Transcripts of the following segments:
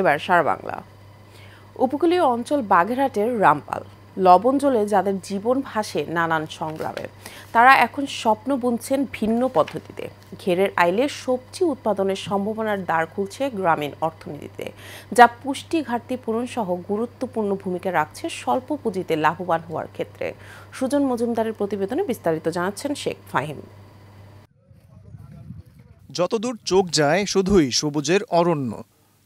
এবার সারা বাংলা। উপকূলীয় অঞ্চল বাগেরহাটের রামপাল লবণ জলে যাদের জীবন ভাসে নানান সংগ্রামে, তারা এখন স্বপ্ন বুনছেন ভিন্ন পদ্ধতিতে। ঘেরের আইলে সবজি উৎপাদনের সম্ভাবনার দ্বার খুলছে গ্রামীণ অর্থনীতিতে, যা পুষ্টি ঘাটতি পূরণ সহ গুরুত্বপূর্ণ ভূমিকা রাখছে স্বল্প পুঁজিতে লাভবান হওয়ার ক্ষেত্রে। সুজন মজুমদারের প্রতিবেদনে বিস্তারিত জানাচ্ছেন শেখ ফাহিম। যতদূর চোখ যায় শুধুই সবুজের অরণ্য,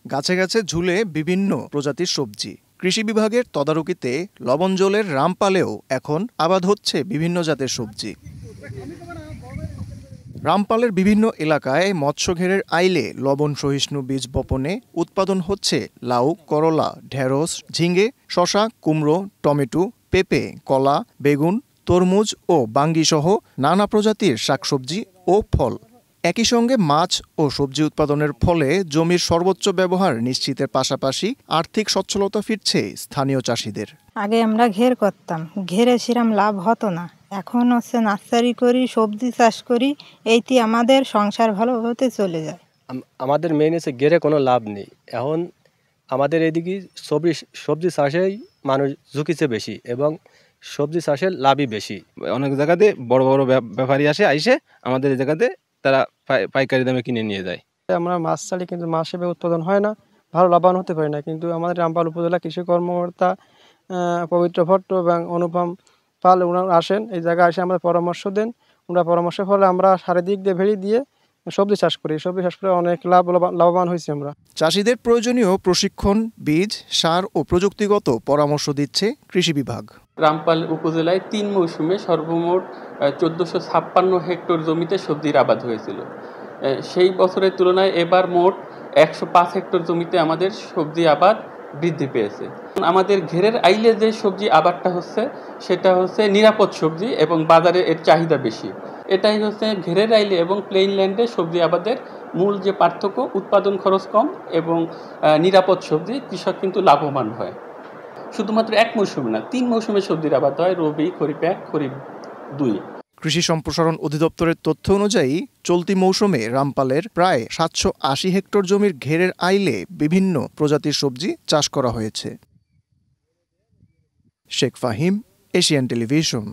গাছে গাছে ঝুলে বিভিন্ন প্রজাতির সবজি। কৃষি বিভাগের তদারকিতে লবণজলের রামপালেও এখন আবাদ হচ্ছে বিভিন্ন জাতের সবজি। রামপালের বিভিন্ন এলাকায় মৎস্যঘেরের আইলে লবণ সহিষ্ণু বীজ বপনে উৎপাদন হচ্ছে লাউ, করলা, ঢেঁড়স, ঝিঙে, শসা, কুমড়ো, টমেটো, পেঁপে, কলা, বেগুন, তরমুজ ও বাঙ্গি সহ নানা প্রজাতির শাকসবজি ও ফল। একই সঙ্গে মাছ ও সবজি উৎপাদনের ফলে জমির সর্বোচ্চ ব্যবহার নিশ্চিতের পাশাপাশি আর্থিক সচ্ছলতা ফিরছে স্থানীয় চাষিদের। আগে আমরা ঘের করতাম, ঘেরে সেরকম লাভ হতো না। এখন হচ্ছে নার্সারি করি, সবজি চাষ করি, এইটি আমাদের সংসার ভালোভাবে চলে যায়। আমাদের মেইন হচ্ছে ঘেরে কোনো লাভ নেই। এখন আমাদের এদিকে সবজি চাষেই মানুষ ঝুঁকিছে বেশি এবং সবজি চাষের লাভই বেশি। অনেক জায়গাতে বড় বড় ব্যাপারী আইসে আমাদের এই জায়গাতে তারা পাইকারি দামে কিনে নিয়ে যায়। আমরা মাছ ছাড়ি, কিন্তু মাছ সেভাবে উৎপাদন হয় না, ভালো লাভবান হতে পারি না। কিন্তু আমাদের রামপাল উপজেলা কৃষি কর্মকর্তা পবিত্র ভট্ট এবং অনুপম পাল ওনারা আসেন, এই জায়গায় এসে আমাদের পরামর্শ দেন। ওনারা পরামর্শের ফলে আমরা সারাদিক দিয়ে ভেড়ি দিয়ে সবজি চাষ করি। সবজি চাষ করে অনেক লাভবান হয়েছি আমরা। চাষিদের প্রয়োজনীয় প্রশিক্ষণ, বীজ, সার ও প্রযুক্তিগত পরামর্শ দিচ্ছে কৃষি বিভাগ। রামপাল উপজেলায় 3 মৌসুমে সর্বমোট 1456 হেক্টর জমিতে সবজির আবাদ হয়েছিল। সেই বছরের তুলনায় এবার মোট 105 হেক্টর জমিতে আমাদের সবজি আবাদ বৃদ্ধি পেয়েছে। আমাদের ঘেরের আইলে যে সবজি আবাদটা হচ্ছে সেটা হচ্ছে নিরাপদ সবজি এবং বাজারে এর চাহিদা বেশি। এটাই হচ্ছে ঘেরের আইলে এবং প্লেইন ল্যান্ডে সবজি আবাদের মূল যে পার্থক্য। উৎপাদন খরচ কম এবং নিরাপদ সবজি, কৃষক কিন্তু লাভবান হয়। শুধুমাত্র 1 মৌসুমে না, 3 মৌসুমে সবজির আবাদ হয়, রবি, খরিফ 1, খরিফ 2। কৃষি সম্প্রসারণ অধিদপ্তরের তথ্য অনুযায়ী চলতি মৌসুমে রামপালের প্রায় 780 হেক্টর জমির ঘেরের আইলে বিভিন্ন প্রজাতির সবজি চাষ করা হয়েছে। Sheikh Fahim, Asian television.